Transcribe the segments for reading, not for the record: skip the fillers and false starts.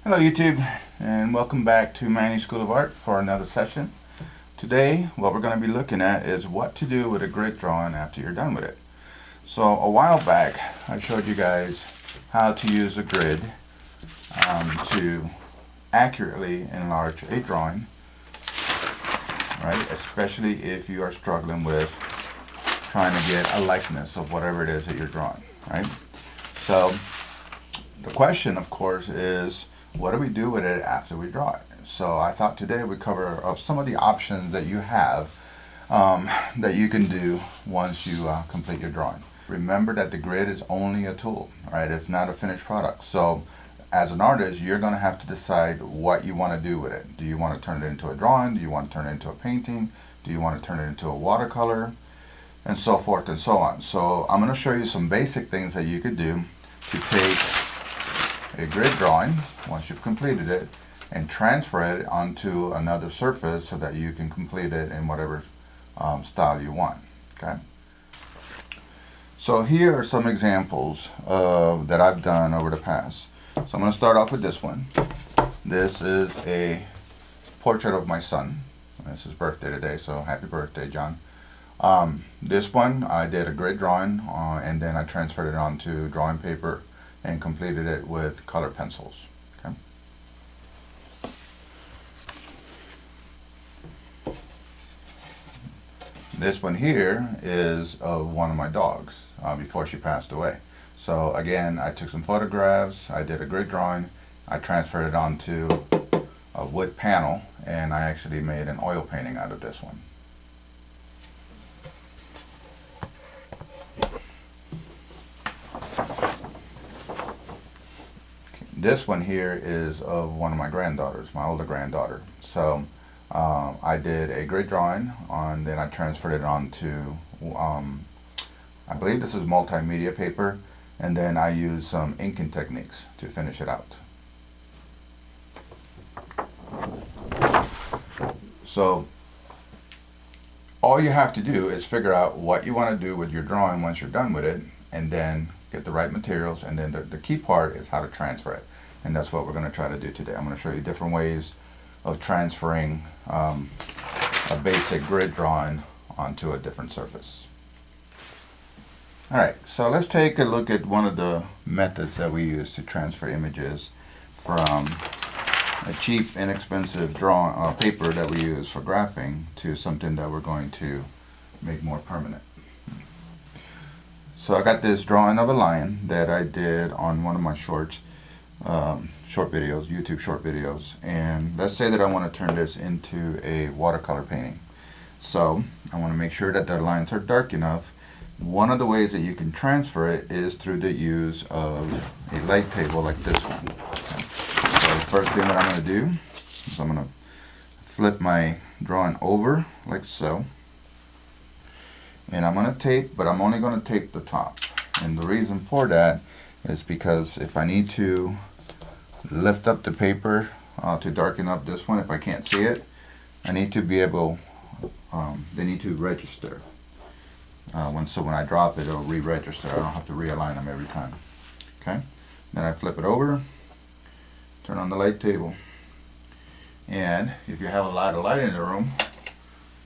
Hello YouTube, and welcome back to Manny's School of Art for another session. Today what we're going to be looking at is what to do with a grid drawing after you're done with it. So a while back I showed you guys how to use a grid to accurately enlarge a drawing, right? Especially if you are struggling with trying to get a likeness of whatever it is that you're drawing, right? So the question, of course, is what do we do with it after we draw it? So I thought today we'd cover some of the options that you have that you can do once you complete your drawing. Remember that the grid is only a tool, right? It's not a finished product. So as an artist, you're going to have to decide what you want to do with it. Do you want to turn it into a drawing? Do you want to turn it into a painting? Do you want to turn it into a watercolor? And so forth and so on. So I'm going to show you some basic things that you could do to take a grid drawing once you've completed it and transfer it onto another surface so that you can complete it in whatever style you want. Okay. So here are some examples that I've done over the past. So I'm going to start off with this one. This is a portrait of my son. It's his birthday today, so happy birthday, John. This one I did a grid drawing and then I transferred it onto drawing paper and completed it with color pencils. Okay. This one here is of one of my dogs before she passed away. So again, I took some photographs, I did a grid drawing, I transferred it onto a wood panel, and I actually made an oil painting out of this one. This one here is of one of my granddaughters, my older granddaughter. So I did a grid drawing on, then I transferred it onto, I believe this is multimedia paper, and then I used some inking techniques to finish it out. So all you have to do is figure out what you want to do with your drawing once you're done with it, and then get the right materials, and then the key part is how to transfer it. And that's what we're going to try to do today. I'm going to show you different ways of transferring a basic grid drawing onto a different surface. Alright, so let's take a look at one of the methods that we use to transfer images from a cheap, inexpensive paper that we use for graphing to something that we're going to make more permanent. So I got this drawing of a lion that I did on one of my short videos, YouTube short videos, and let's say that I want to turn this into a watercolor painting. So I want to make sure that the lines are dark enough. One of the ways that you can transfer it is through the use of a light table like this one. Okay. So the first thing that I'm going to do is I'm going to flip my drawing over like so. And I'm going to tape, but I'm only going to tape the top. And the reason for that is because if I need to lift up the paper to darken up this one, if I can't see it, I need to be able, they need to register. So when I drop it, it'll re-register. I don't have to realign them every time. Okay. Then I flip it over, turn on the light table. And if you have a lot of light in the room,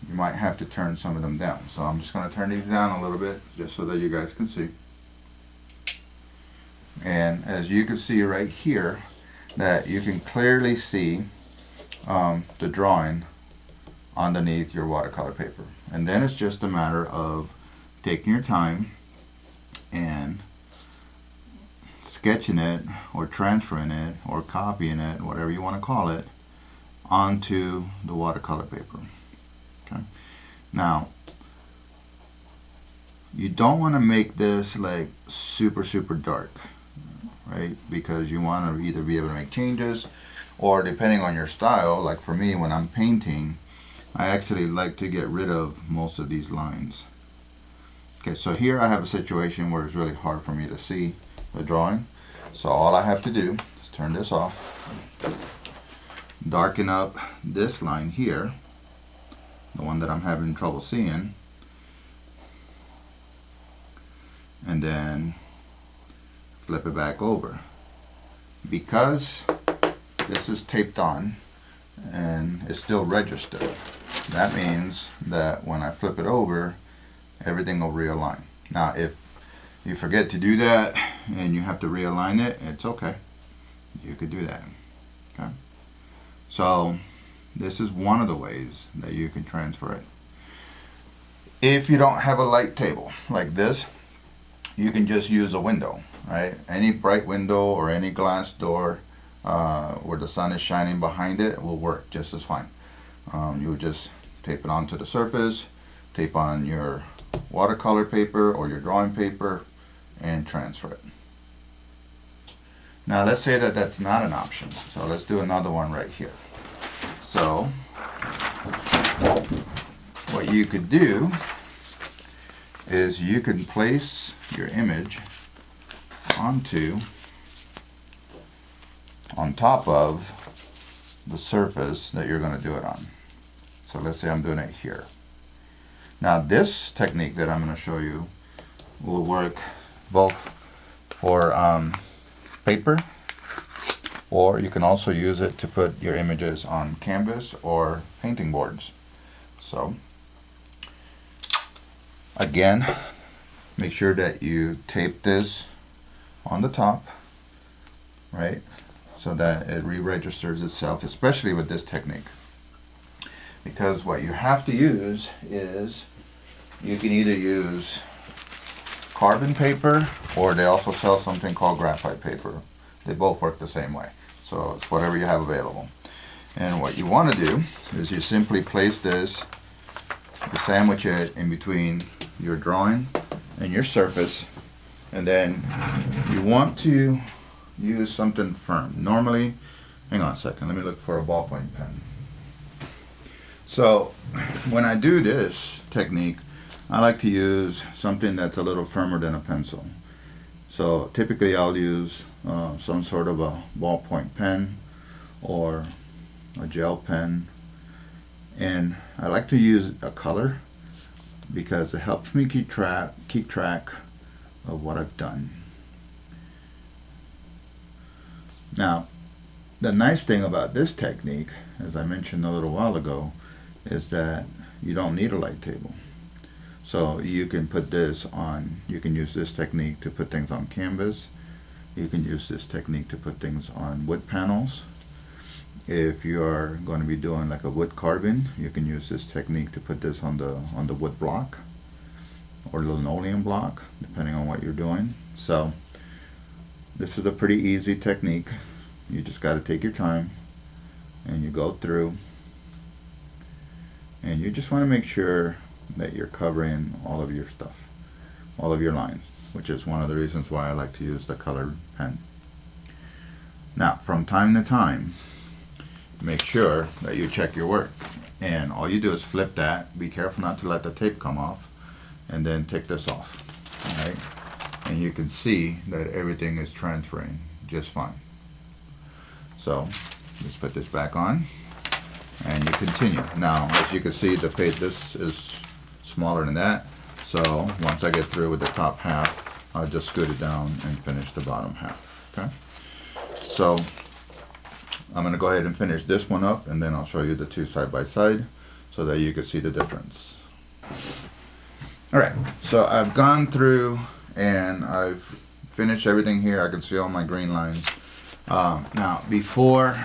you might have to turn some of them down. So I'm just going to turn these down a little bit just so that you guys can see. And as you can see right here, that you can clearly see the drawing underneath your watercolor paper. And then it's just a matter of taking your time and sketching it or transferring it or copying it, whatever you want to call it, onto the watercolor paper. Okay. Now, you don't want to make this like super dark, right? Because you want to either be able to make changes, or depending on your style, like for me when I'm painting, I actually like to get rid of most of these lines. Okay, so here I have a situation where it's really hard for me to see the drawing. So all I have to do is turn this off, darken up this line here, the one that I'm having trouble seeing, and then flip it back over. Because this is taped on and it's still registered. That means that when I flip it over, everything will realign. Now if you forget to do that and you have to realign it, it's okay. You could do that. Okay. So this is one of the ways that you can transfer it. If you don't have a light table like this, you can just use a window, right? Any bright window or any glass door where the sun is shining behind it will work just as fine. You would just tape it onto the surface, tape on your watercolor paper or your drawing paper, and transfer it. Now let's say that that's not an option. So let's do another one right here. So what you could do is you can place your image on top of the surface that you're going to do it on. So let's say I'm doing it here. Now this technique that I'm going to show you will work both for paper, or you can also use it to put your images on canvas or painting boards. So again, make sure that you tape this on the top, right, so that it re-registers itself, especially with this technique. Because what you have to use is, you can either use carbon paper, or they also sell something called graphite paper. They both work the same way. So it's whatever you have available. And what you want to do is you simply place this, you sandwich it in between your drawing and your surface, and then you want to use something firm. Normally, hang on a second, let me look for a ballpoint pen. So when I do this technique, I like to use something that's a little firmer than a pencil. So typically I'll use some sort of a ballpoint pen or a gel pen, and I like to use a color because it helps me keep track of what I've done. Now the nice thing about this technique, as I mentioned a little while ago, is that you don't need a light table. So you can put this on, you can use this technique to put things on canvas. You can use this technique to put things on wood panels. If you are going to be doing like a wood carving, you can use this technique to put this on the wood block or linoleum block, depending on what you're doing. So this is a pretty easy technique. You just got to take your time and you go through, and you just want to make sure that you're covering all of your stuff, all of your lines, which is one of the reasons why I like to use the colored pen. Now from time to time, make sure that you check your work, and all you do is flip that. Be careful not to let the tape come off, and then take this off. Alright, and you can see that everything is transferring just fine. So let's put this back on and you continue. Now as you can see, the page, this is smaller than that, so once I get through with the top half, I'll just scoot it down and finish the bottom half. Okay, so I'm going to go ahead and finish this one up, and then I'll show you the two side by side so that you can see the difference. Alright, so I've gone through and I've finished everything here. I can see all my green lines. Now before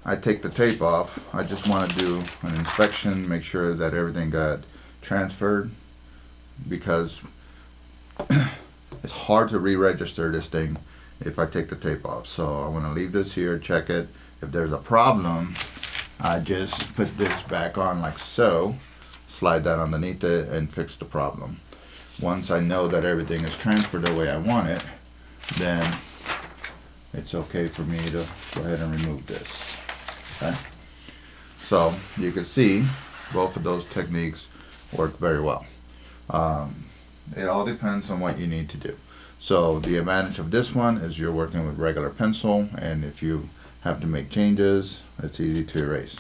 I take the tape off, I just want to do an inspection, make sure that everything got transferred, because it's hard to re-register this thing if I take the tape off. So I want to leave this here, check it. If there's a problem, I just put this back on like so, slide that underneath it, and fix the problem. Once I know that everything is transferred the way I want it, then it's okay for me to go ahead and remove this. Okay? So you can see both of those techniques work very well. It all depends on what you need to do. So the advantage of this one is you're working with regular pencil, and if you have to make changes, it's easy to erase.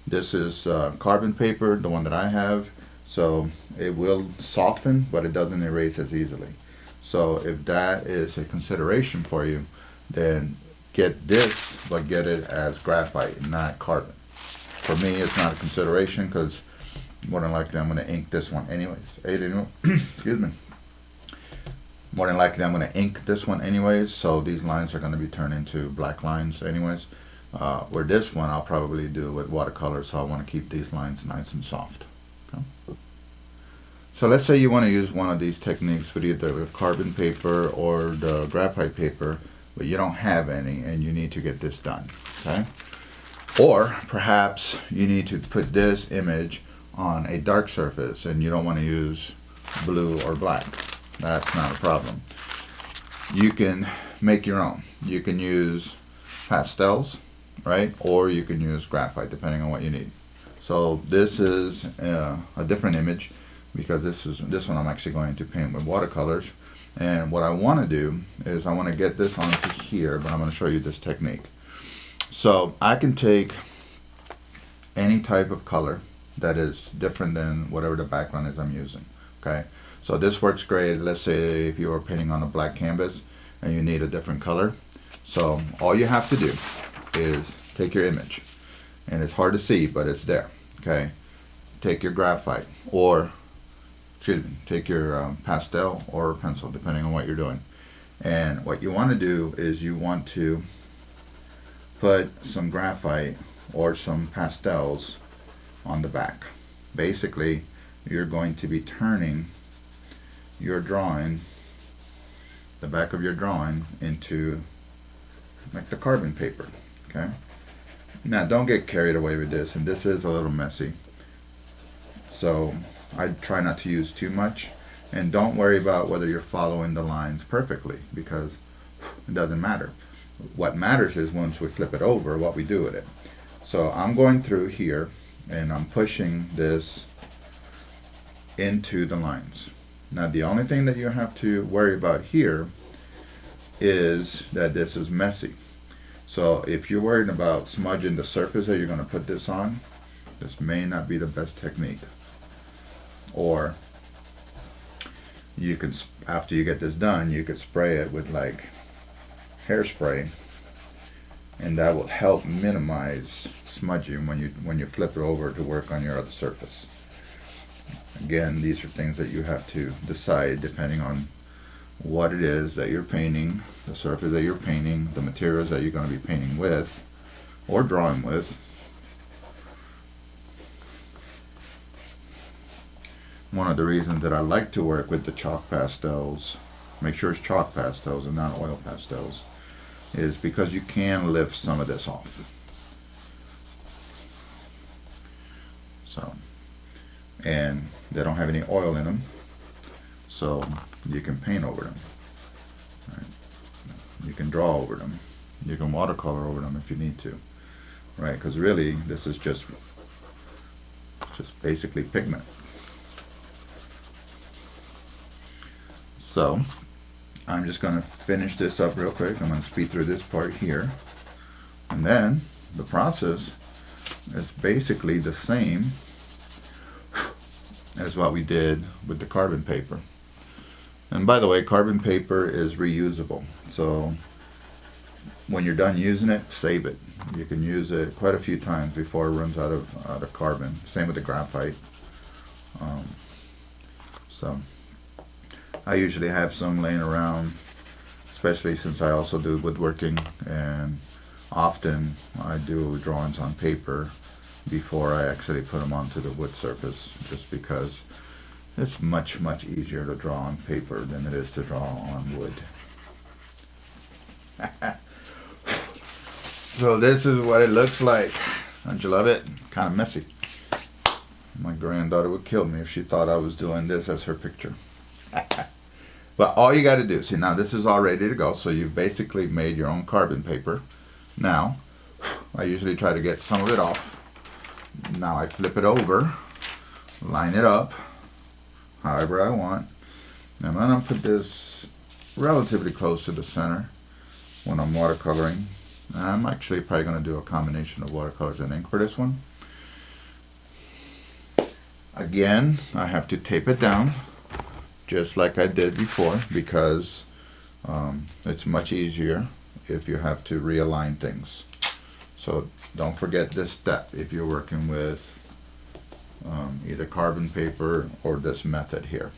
This is carbon paper, the one that I have, so it will soften, but it doesn't erase as easily. So if that is a consideration for you, then get this, but get it as graphite, not carbon. For me, it's not a consideration because more than likely I'm going to ink this one anyways. Excuse me. More than likely I'm going to ink this one anyways, so these lines are going to be turned into black lines anyways. Where this one I'll probably do with watercolor, so I want to keep these lines nice and soft. Okay? So let's say you want to use one of these techniques with either the carbon paper or the graphite paper, but you don't have any and you need to get this done. Okay? Or perhaps you need to put this image on a dark surface and you don't want to use blue or black. That's not a problem. You can make your own. You can use pastels, right? Or you can use graphite, depending on what you need. So this is a different image because this one I'm actually going to paint with watercolors. And what I want to do is I want to get this onto here, but I'm going to show you this technique. So I can take any type of color that is different than whatever the background is I'm using. Okay, so this works great. Let's say if you are painting on a black canvas and you need a different color. So all you have to do is take your image, and it's hard to see, but it's there. Okay, take your graphite, or excuse me, take your pastel or pencil, depending on what you're doing. And what you want to do is you want to put some graphite or some pastels on the back. Basically, you're going to be turning your drawing, the back of your drawing, into like the carbon paper. Okay. Now don't get carried away with this, and this is a little messy, so I try not to use too much, and don't worry about whether you're following the lines perfectly, because it doesn't matter. What matters is once we flip it over, what we do with it. So I'm going through here and I'm pushing this into the lines. Now the only thing that you have to worry about here is that this is messy. So if you're worried about smudging the surface that you're going to put this on, this may not be the best technique. Or you can, after you get this done, you could spray it with like hairspray, and that will help minimize smudging when you flip it over to work on your other surface. Again, these are things that you have to decide depending on what it is that you're painting, the surface that you're painting, the materials that you're going to be painting with or drawing with. One of the reasons that I like to work with the chalk pastels, make sure it's chalk pastels and not oil pastels, is because you can lift some of this off. So, and they don't have any oil in them, so you can paint over them. Right? You can draw over them. You can watercolor over them if you need to, right? Because really, this is just basically pigment. So I'm just going to finish this up real quick. I'm going to speed through this part here, and then the process is basically the same as what we did with the carbon paper. And by the way, carbon paper is reusable, so when you're done using it, save it. You can use it quite a few times before it runs out of carbon. Same with the graphite. So I usually have some laying around, especially since I also do woodworking, and often I do drawings on paper before I actually put them onto the wood surface, just because it's much easier to draw on paper than it is to draw on wood. So this is what it looks like. Don't you love it? Kind of messy. My granddaughter would kill me if she thought I was doing this as her picture. But all you got to do, see, now this is all ready to go, so you've basically made your own carbon paper. Now I usually try to get some of it off. Now I flip it over, line it up however I want. And I'm going to put this relatively close to the center when I'm watercoloring. I'm actually probably going to do a combination of watercolors and ink for this one. Again, I have to tape it down just like I did before, because it's much easier if you have to realign things. So don't forget this step if you're working with either carbon paper or this method here.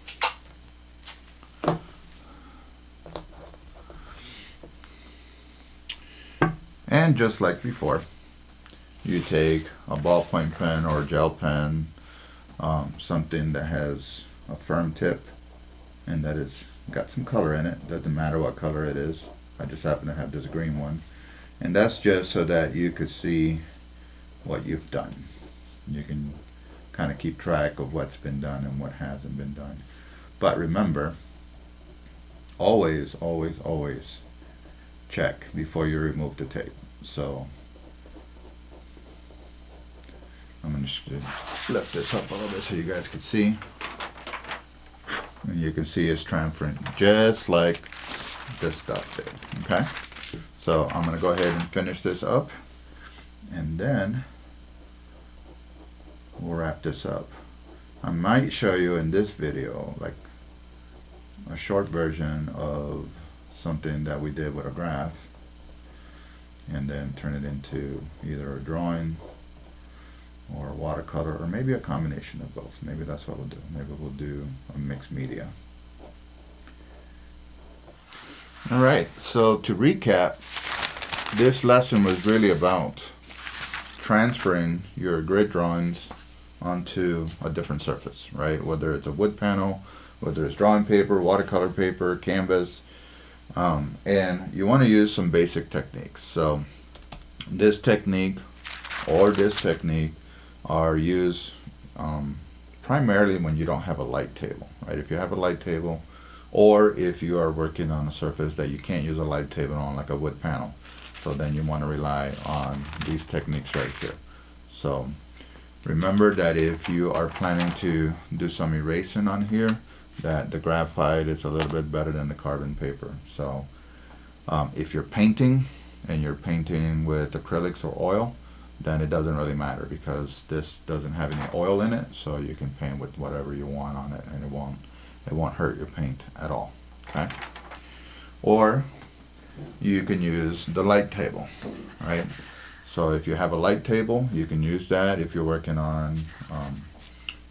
And just like before, you take a ballpoint pen or a gel pen, something that has a firm tip and that is got some color in it. Doesn't matter what color it is. I just happen to have this green one. And that's just so that you could see what you've done. You can kind of keep track of what's been done and what hasn't been done. But remember, always, always, always check before you remove the tape. So I'm going to lift this up a little bit so you guys can see. And you can see it's transferring just like this stuff did. Okay? So I'm going to go ahead and finish this up, and then we'll wrap this up. I might show you in this video like a short version of something that we did with a graph, and then turn it into either a drawing or a watercolor, or maybe a combination of both. Maybe that's what we'll do. Maybe we'll do a mixed media. Alright, so to recap, this lesson was really about transferring your grid drawings onto a different surface, right? Whether it's a wood panel, whether it's drawing paper, watercolor paper, canvas, and you want to use some basic techniques. So this technique or this technique are used primarily when you don't have a light table, right? If you have a light table, or if you are working on a surface that you can't use a light table on, like a wood panel, so then you want to rely on these techniques right here. So remember that if you are planning to do some erasing on here, that the graphite is a little bit better than the carbon paper. So if you're painting and you're painting with acrylics or oil, then it doesn't really matter, because this doesn't have any oil in it, so you can paint with whatever you want on it, and it won't hurt your paint at all. Okay? Or you can use the light table, right? So if you have a light table, you can use that if you're working on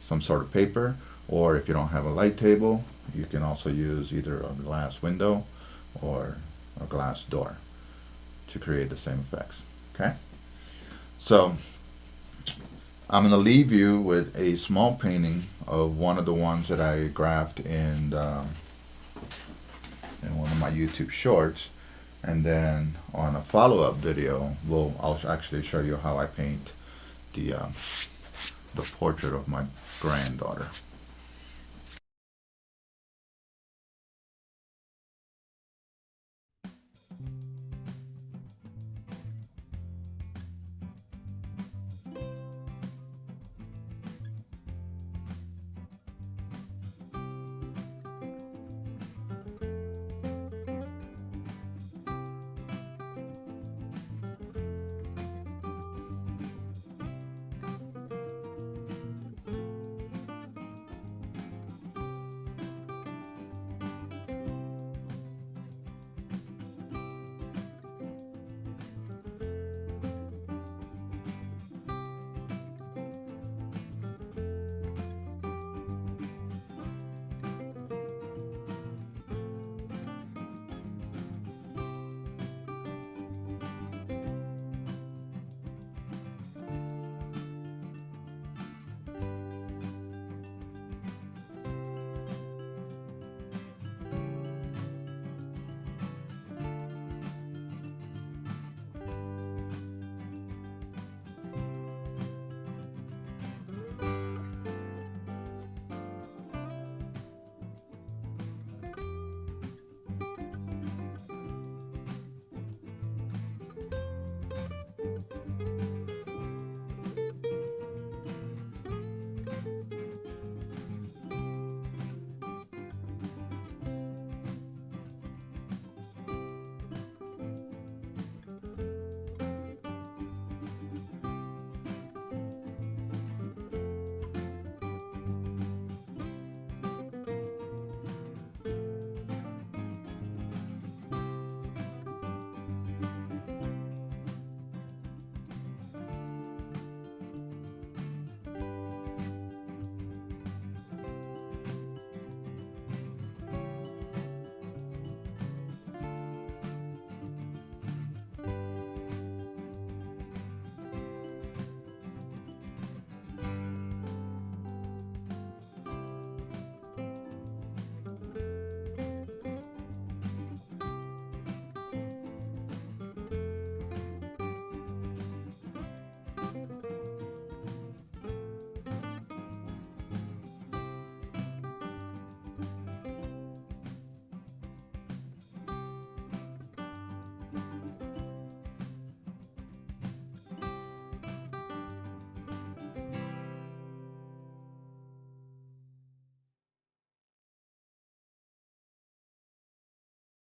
some sort of paper. Or if you don't have a light table, you can also use either a glass window or a glass door to create the same effects. Okay? So I'm going to leave you with a small painting of one of the ones that I graphed in one of my YouTube shorts, and then on a follow-up video, I'll actually show you how I paint the portrait of my granddaughter.